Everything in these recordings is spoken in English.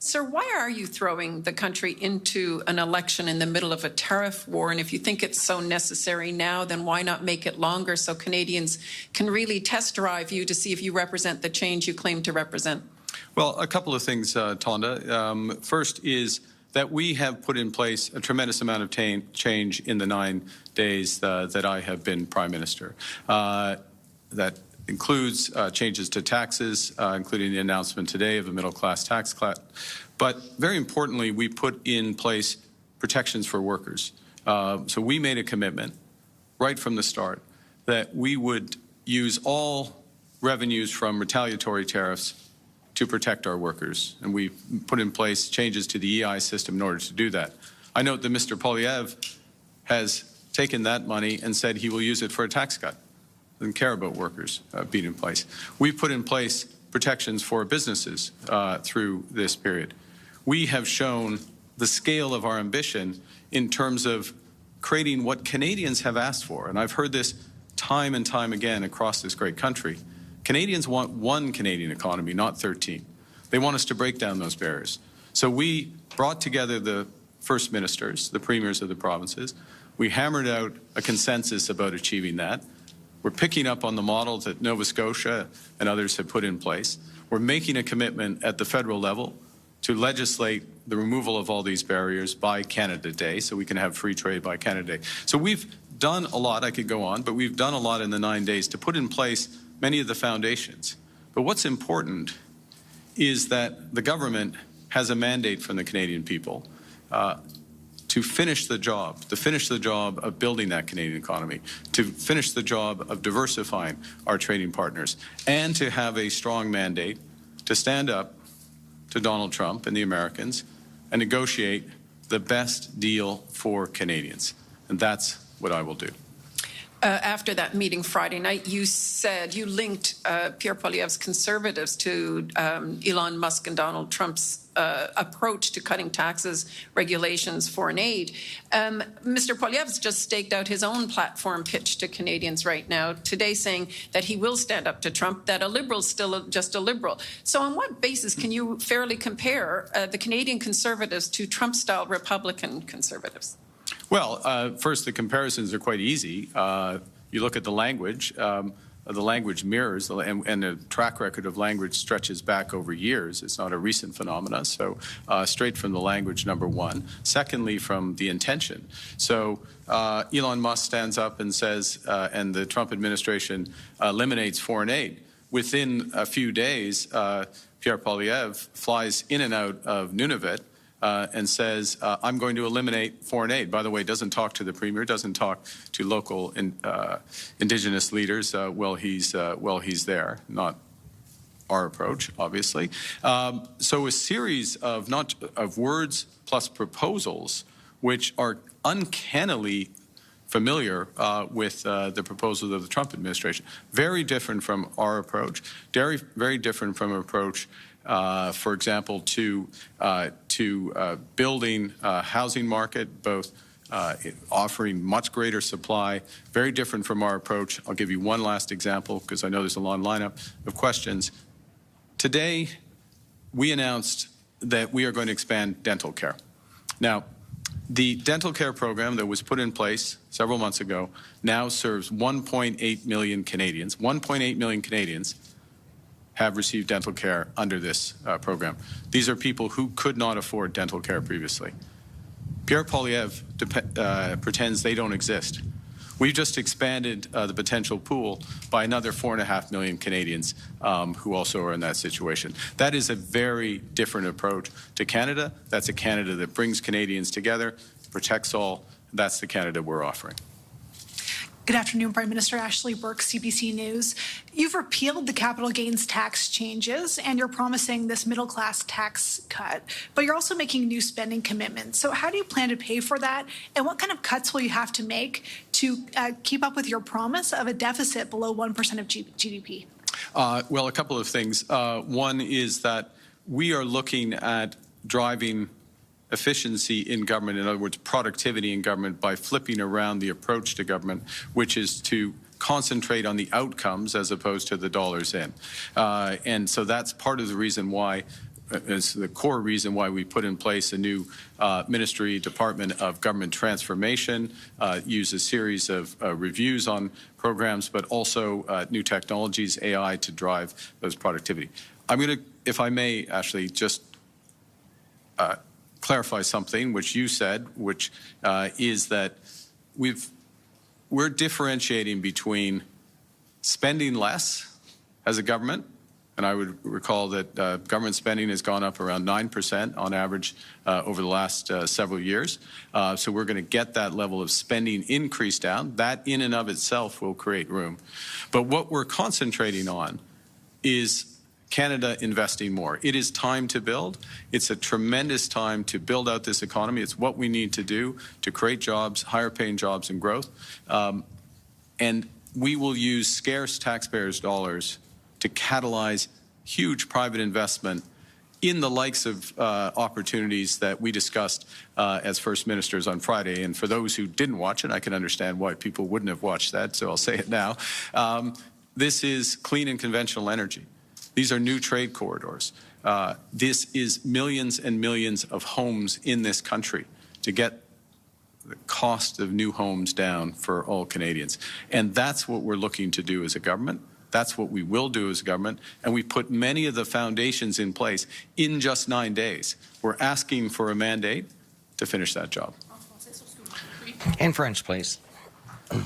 Sir, why are you throwing the country into an election in the middle of a tariff war? And if you think it's so necessary now, then why not make it longer so Canadians can really test drive you to see if you represent the change you claim to represent? Well, a couple of things, Tonda. First is that we have put in place a tremendous amount of change in the 9 days that I have been Prime Minister. That includes changes to taxes, including the announcement today of a middle-class tax cut. But very importantly, we put in place protections for workers. So we made a commitment right from the start that we would use all revenues from retaliatory tariffs to protect our workers, and we put in place changes to the EI system in order to do that. I note that Mr. Poilievre has taken that money and said he will use it for a tax cut. Doesn't care about workers being in place. We've put in place protections for businesses through this period. We have shown the scale of our ambition in terms of creating what Canadians have asked for, and I've heard this time and time again across this great country. Canadians want one Canadian economy, not 13. They want us to break down those barriers. So we brought together the first ministers, the premiers of the provinces. We hammered out a consensus about achieving that. We're picking up on the model that Nova Scotia and others have put in place. We're making a commitment at the federal level to legislate the removal of all these barriers by Canada Day, so we can have free trade by Canada Day. So we've done a lot. I could go on, but we've done a lot in the 9 days to put in place many of the foundations. But what's important is that the government has a mandate from the Canadian people to finish the job, of building that Canadian economy, to finish the job of diversifying our trading partners, and to have a strong mandate to stand up to Donald Trump and the Americans and negotiate the best deal for Canadians. And that's what I will do. After that meeting Friday night, you said you linked Pierre Poilievre's Conservatives to Elon Musk and Donald Trump's approach to cutting taxes, regulations, foreign aid. Mr. Poilievre's just staked out his own platform pitch to Canadians right now, today saying that he will stand up to Trump, that a liberal's still just a liberal. So on what basis can you fairly compare the Canadian Conservatives to Trump-style Republican Conservatives? Well, first, the comparisons are quite easy. You look at the language mirrors, and the track record of language stretches back over years. It's not a recent phenomenon, so straight from the language, number one. Secondly, from the intention. So Elon Musk stands up and says, and the Trump administration eliminates foreign aid. Within a few days, Pierre Poilievre flies in and out of Nunavut and says, I'm going to eliminate foreign aid. By the way, doesn't talk to the Premier, doesn't talk to local Indigenous leaders while he's there, not our approach, obviously. So a series of words plus proposals which are uncannily familiar with the proposals of the Trump administration. Very different from our approach, very different from an approach for example, to building a housing market, both offering much greater supply, very different from our approach. I'll give you one last example because I know there's a long lineup of questions. Today, we announced that we are going to expand dental care. Now, the dental care program that was put in place several months ago now serves 1.8 million Canadians. 1.8 million Canadians have received dental care under this program. These are people who could not afford dental care previously. Pierre Poilievre pretends they don't exist. We've just expanded the potential pool by another 4.5 million Canadians who also are in that situation. That is a very different approach to Canada. That's a Canada that brings Canadians together, protects all. That's the Canada we're offering. Good afternoon, Prime Minister. Ashley Burke, CBC News. You've repealed the capital gains tax changes, and you're promising this middle-class tax cut, but you're also making new spending commitments. So how do you plan to pay for that, and what kind of cuts will you have to make to keep up with your promise of a deficit below 1% of GDP? Well, a couple of things. One is that we are looking at driving efficiency in government, in other words, productivity in government, by flipping around the approach to government, which is to concentrate on the outcomes as opposed to the dollars in. And so that's part of the reason why is the core reason why we put in place a new Ministry Department of Government Transformation, use a series of reviews on programs, but also new technologies, AI, to drive those productivity. I'm going to, if I may, Ashley, just clarify something which you said, which is that we're differentiating between spending less as a government, and I would recall that government spending has gone up around 9% on average over the last several years. So we're going to get that level of spending increase down. That in and of itself will create room. But what we're concentrating on is Canada investing more. It is time to build. It's a tremendous time to build out this economy. It's what we need to do to create jobs, higher paying jobs and growth. And we will use scarce taxpayers' dollars to catalyze huge private investment in the likes of opportunities that we discussed as First Ministers on Friday. And for those who didn't watch it, I can understand why people wouldn't have watched that, so I'll say it now. This is clean and conventional energy. These are new trade corridors. This is millions and millions of homes in this country to get the cost of new homes down for all Canadians. And that's what we're looking to do as a government. That's what we will do as a government. And we put many of the foundations in place in just 9 days. We're asking for a mandate to finish that job. In French, please.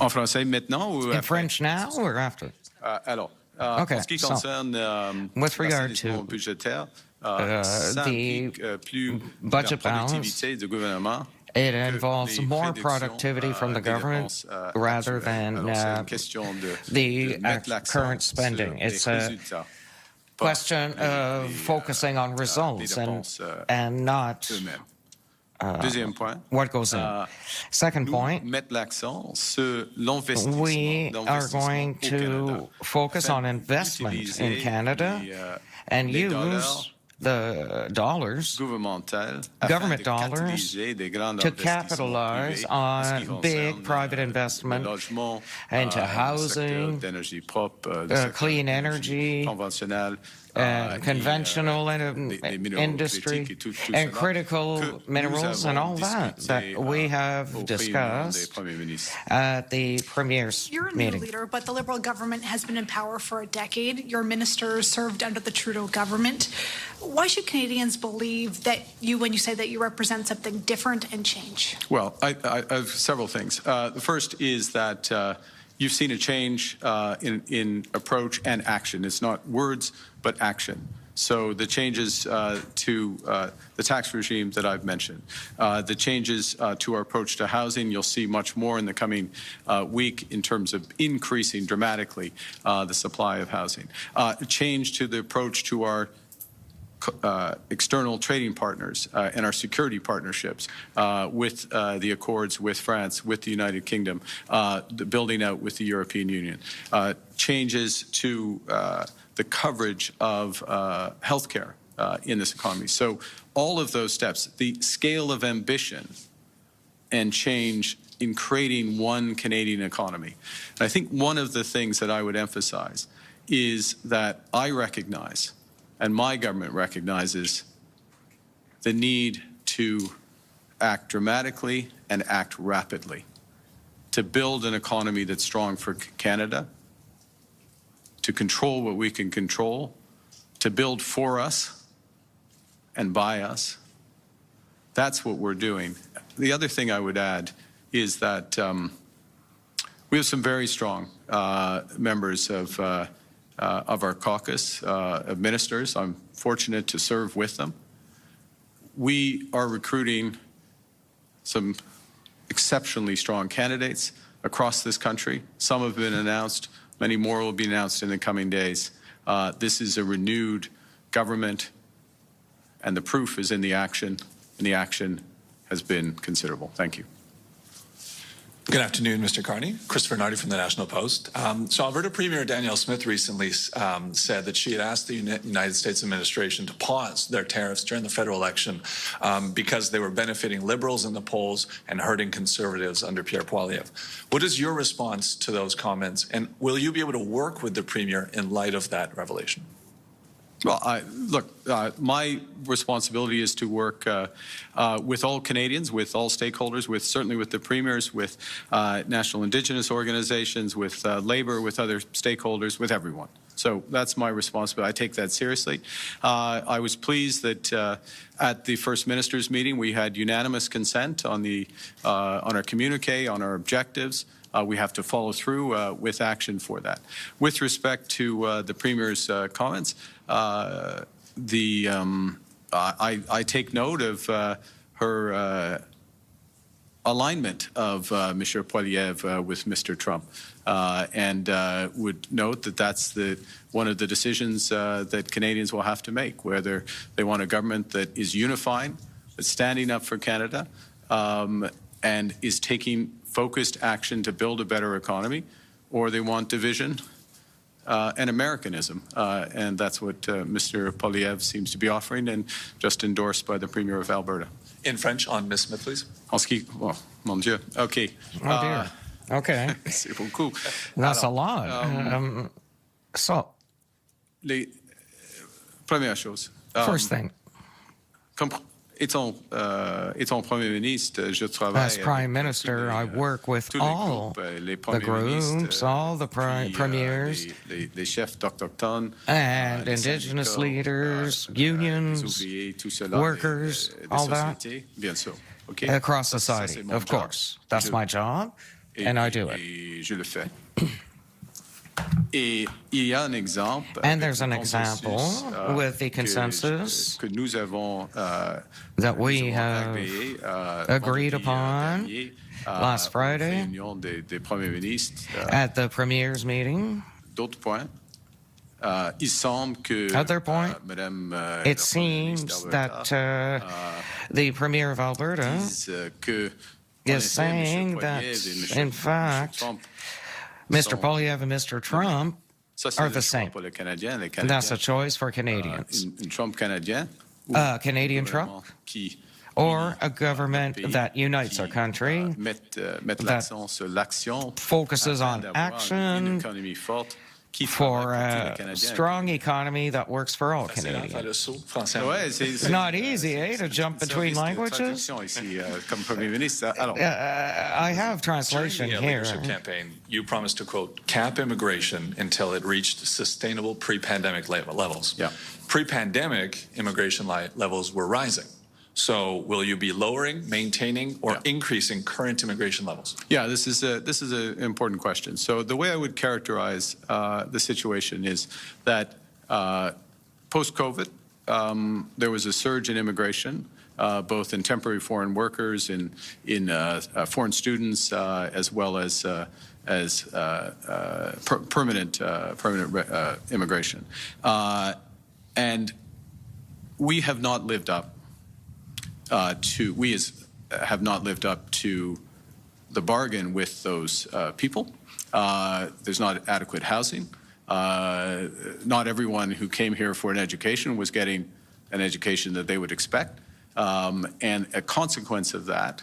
En français maintenant ou In après? French now or after? Alors, Okay, en ce qui so, concerne with regard to budgétaire, the budget balance, du gouvernement. it involves more productivity from the government rather than the current spending. It's a question of focusing on results and not Deuxième point. what goes in. Second point, we are going to focus on investment in Canada and use the dollars, government dollars, to capitalize on big private investment into housing, clean energy, conventional industry, and critical minerals and all that we have discussed at the Premier's You're a new meeting. leader, but the Liberal government has been in power for a decade. Your ministers served under the Trudeau government. Why should Canadians believe that you, when you say that you represent something different and change? Well, I have several things. The first is that you've seen a change in approach and action. It's not words, but action. So the changes to the tax regime that I've mentioned, the changes to our approach to housing, you'll see much more in the coming week in terms of increasing dramatically the supply of housing. A change to the approach to our external trading partners and our security partnerships with the accords with France, with the United Kingdom, the building out with the European Union, changes to the coverage of healthcare in this economy. So all of those steps, the scale of ambition and change in creating one Canadian economy. And I think one of the things that I would emphasize is that I recognize, and my government recognizes, the need to act dramatically and act rapidly to build an economy that's strong for Canada, to control what we can control, to build for us and by us. That's what we're doing. The other thing I would add is that we have some very strong members of our caucus of ministers. I'm fortunate to serve with them. We are recruiting some exceptionally strong candidates across this country. Some have been announced. Many more will be announced in the coming days. This is a renewed government, and the proof is in the action, and the action has been considerable. Thank you. Good afternoon, Mr. Carney. Christopher Nardi from the National Post. So Alberta Premier Danielle Smith recently said that she had asked the United States administration to pause their tariffs during the federal election because they were benefiting Liberals in the polls and hurting Conservatives under Pierre Poilievre. What is your response to those comments, and will you be able to work with the Premier in light of that revelation? Well, my responsibility is to work with all Canadians, with all stakeholders, certainly with the premiers, with national Indigenous organizations, with Labour, with other stakeholders, with everyone. So that's my responsibility. I take that seriously. I was pleased that at the First Minister's meeting we had unanimous consent on our communique, on our objectives. We have to follow through with action for that. With respect to the Premier's comments, I take note of her alignment of Mr. Poilievre with Mr. Trump, and would note that that's one of the decisions that Canadians will have to make, whether they want a government that is unifying, that's standing up for Canada, and is taking focused action to build a better economy, or they want division and Americanism. And that's what Mr. Poilievre seems to be offering, and just endorsed by the Premier of Alberta. In French, on Ms. Smith, please. Oh, mon Dieu. OK. Oh, dear. OK. C'est beaucoup. That's a lot. So, première chose. First thing. Étant Premier ministre, je travaille as Prime Minister, I work with all the groups, all the premiers, les chefs d'Autochtones, and Indigenous leaders, unions, workers, all that, across society, of course. That's my job, and I do it. And there's an example with the consensus that we have agreed upon last Friday at the Premier's meeting. Other point, it seems that the Premier of Alberta is saying that, in fact, Mr. Poilievre and Mr. Trump are the same. That's a choice for Canadians. Canadian Trump, or a government that unites our country, that focuses on action for a strong economy that works for all Canadians. It's not easy, to jump between languages. I have translation During the here. leadership campaign, you promised to, quote, cap immigration until it reached sustainable pre-pandemic levels. Yeah. Pre-pandemic immigration levels were rising. So will you be lowering, maintaining, or increasing current immigration levels? Yeah, this is an important question. So the way I would characterize the situation is that post-COVID, there was a surge in immigration, both in temporary foreign workers, in foreign students, as well as permanent immigration, and we have not lived up have not lived up to the bargain with those people. There's not adequate housing. Not everyone who came here for an education was getting an education that they would expect. And a consequence of that,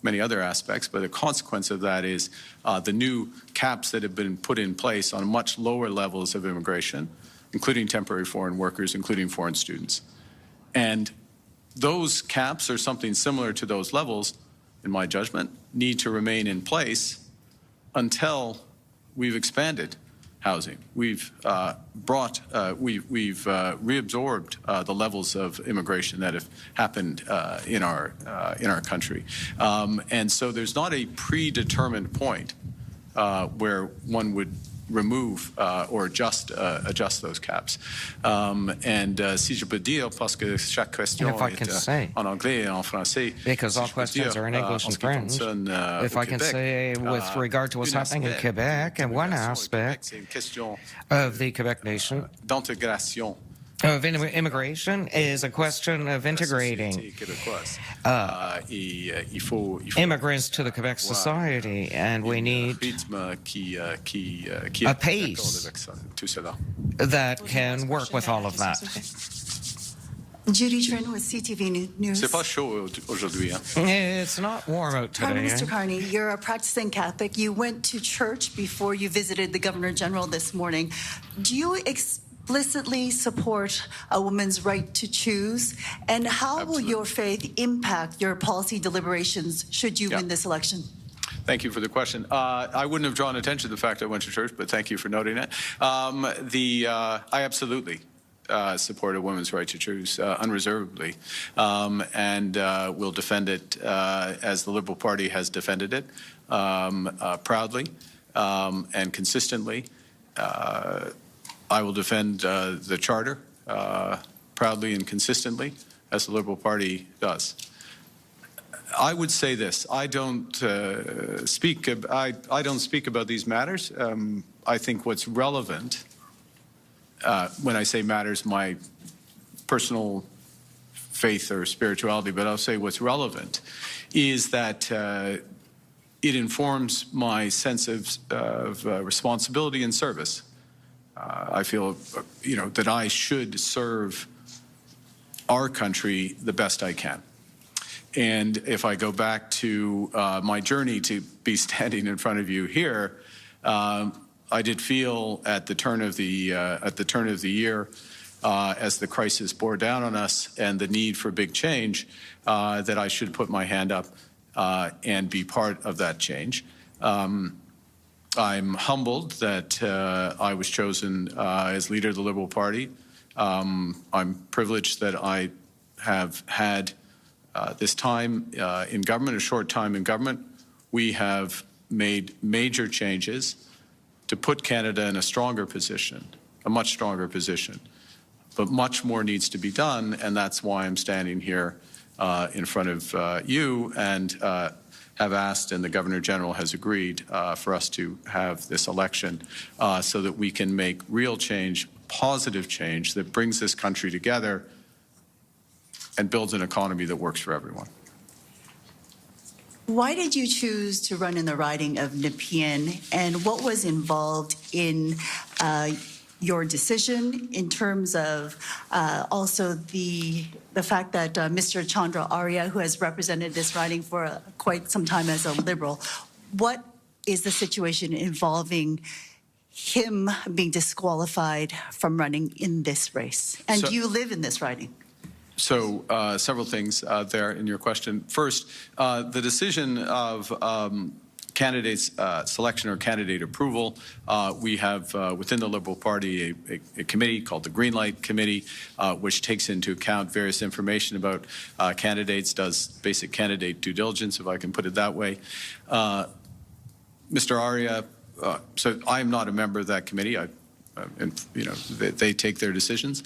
many other aspects, but a consequence of that is the new caps that have been put in place on much lower levels of immigration, including temporary foreign workers, including foreign students. And those caps, or something similar to those levels, in my judgment, need to remain in place until we've expanded housing. We've reabsorbed the levels of immigration that have happened in our country, and so there's not a predetermined point where one would remove or adjust those caps. Si je peux dire, parce que chaque question est en anglais et en français, because all questions are in English and French, if I can say with regard to what's happening in Quebec, and one aspect of the Quebec nation of immigration is a question of integrating immigrants to the Quebec society, and we need a pace that can work with all of that. Judy Trin with CTV News. C'est pas chaud aujourd'hui, hein? It's not warm out today. Prime Minister Carney, you're a practicing Catholic. You went to church before you visited the Governor General this morning. Do you explicitly support a woman's right to choose? And how will your faith impact your policy deliberations should you win this election? Thank you for the question. I wouldn't have drawn attention to the fact I went to church, but thank you for noting it. I absolutely support a woman's right to choose unreservedly, and will defend it as the Liberal Party has defended it proudly and consistently. I will defend the Charter proudly and consistently, as the Liberal Party does. I would say this: I don't speak about these matters. I think what's relevant, when I say matters, my personal faith or spirituality, but I'll say what's relevant, is that it informs my sense of responsibility and service. I feel, that I should serve our country the best I can. And if I go back to my journey to be standing in front of you here, I did feel at the turn of the year, as the crisis bore down on us and the need for big change, that I should put my hand up and be part of that change. I'm humbled that I was chosen as leader of the Liberal Party. I'm privileged that I have had this time in government, a short time in government. We have made major changes to put Canada in a stronger position, a much stronger position. But much more needs to be done, and that's why I'm standing here in front of you and have asked, and the Governor General has agreed, for us to have this election so that we can make real change, positive change that brings this country together and builds an economy that works for everyone. Why did you choose to run in the riding of Nepean, and what was involved in your decision in terms of also the fact that Mr. Chandra Arya, who has represented this riding for quite some time as a Liberal, what is the situation involving him being disqualified from running in this race? And do you live in this riding? So several things there in your question. First, the decision of candidates selection or candidate approval. We have within the Liberal Party a committee called the Green Light Committee, which takes into account various information about candidates, does basic candidate due diligence, if I can put it that way. Mr. Arya, so I am not a member of that committee. They take their decisions.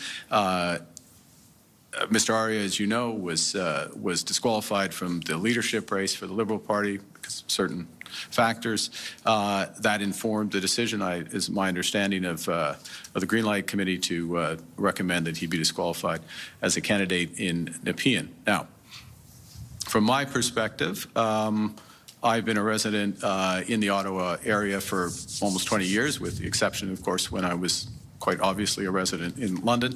Mr. Arya, as you know, was disqualified from the leadership race for the Liberal Party because of certain factors. That informed the decision, is my understanding, of the Green Light Committee to recommend that he be disqualified as a candidate in Nepean. Now, from my perspective, I've been a resident in the Ottawa area for almost 20 years, with the exception, of course, when I was quite obviously a resident in London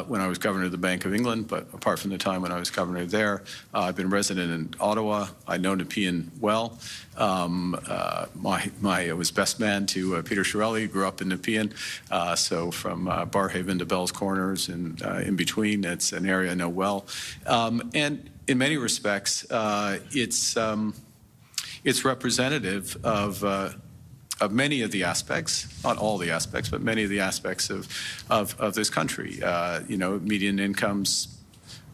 when I was governor of the Bank of England. But apart from the time when I was governor there, I've been resident in Ottawa. I know Nepean well. I was best man to Peter Chiarelli, grew up in Nepean. So from Barhaven to Bell's Corners and in between, it's an area I know well. And in many respects, it's representative of many of the aspects, not all the aspects, but many of the aspects of this country. Median incomes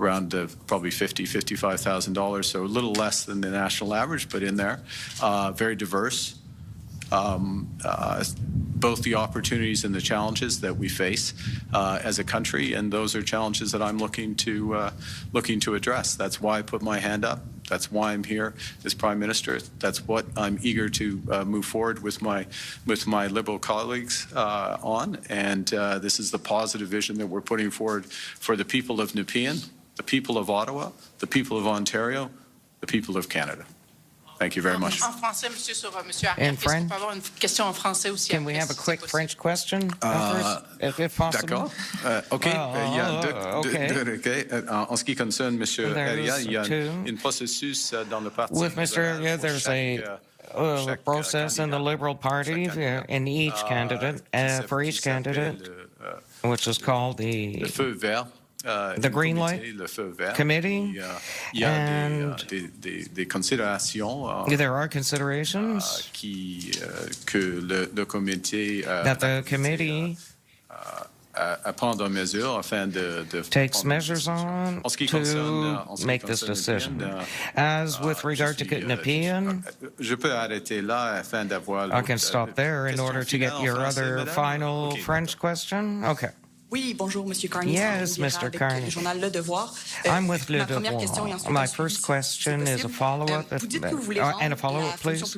around probably $50,000, $55,000, so a little less than the national average, but in there. Very diverse. Both the opportunities and the challenges that we face as a country, and those are challenges that I'm looking to address. That's why I put my hand up. That's why I'm here as Prime Minister. That's what I'm eager to move forward with my Liberal colleagues on. And this is the positive vision that we're putting forward for the people of Nepean, the people of Ottawa, the people of Ontario, the people of Canada. Thank you very much. In French? Can we have a quick French question if possible? D'accord. OK. Il y a deux. En ce qui concerne M. Arya, il y a un processus dans le parti. With Mr. Arya, there's a process in the Liberal Party in each candidate, for each candidate. which is called le feu vert. the Green Light le feu vert. Committee, Il y a and des considérations there are considerations que le comité that the committee à prendre mesures afin de takes measures on to make this decision. As with regard to Nepean, je peux arrêter là afin d'avoir I can stop there in order to get your other final French question. Okay. Oui, bonjour, Monsieur Carney. Yes, Mr. Carney. Journal Le Devoir. I'm with Le Devoir. My first question is a follow-up, and a follow-up, please.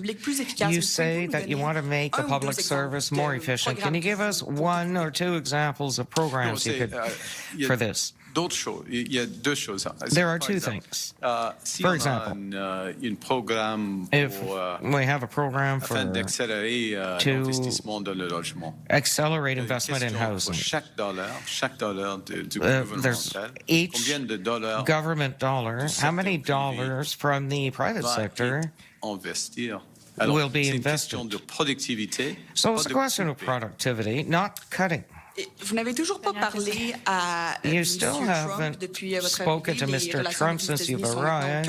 You say that you want to make the public service more efficient. Can you give us one or two examples of programs you could for this? D'autres choses. Il y a deux choses. There are two things. For example, un programme if we have a program afin d'accélérer l'investissement dans le logement. Accelerate investment in housing. Chaque dollar du gouvernemental, combien de dollars government dollar, how many dollars from the private sector investir? Will be invested? De productivité, so it's a question of productivity, not cutting. Vous n'avez toujours pas parlé à You still haven't depuis votre spoken to Mr. Trump since you've arrived,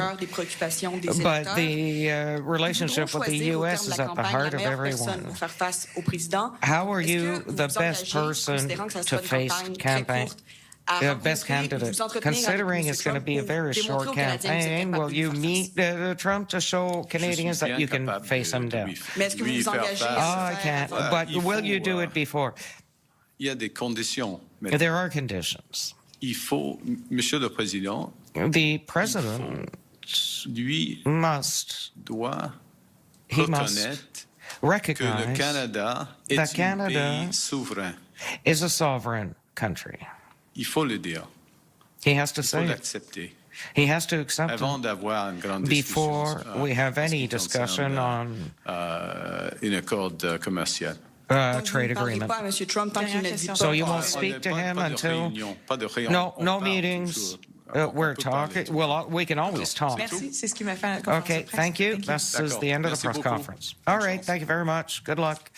but the relationship with the U.S. is at the heart of everyone. How are you the best person to face campaign? The best candidate, considering it's going to be a very short campaign, will you meet Trump to show Canadians that you can face him down? I can't, but will you do it before? Il y a des conditions. There are conditions. Il faut, Monsieur le Président, the President lui doit recognize que le Canada est un pays souverain. Is a sovereign country. Il faut le dire. He has to say l'accepter. He has to accept Avant d'avoir une grande before we have any discussion on un accord commercial. Trade agreement. So you won't speak to him until no meetings. We're talking. Well, we can always talk. Okay, thank you. This is the end of the press conference. All right, thank you very much. Good luck.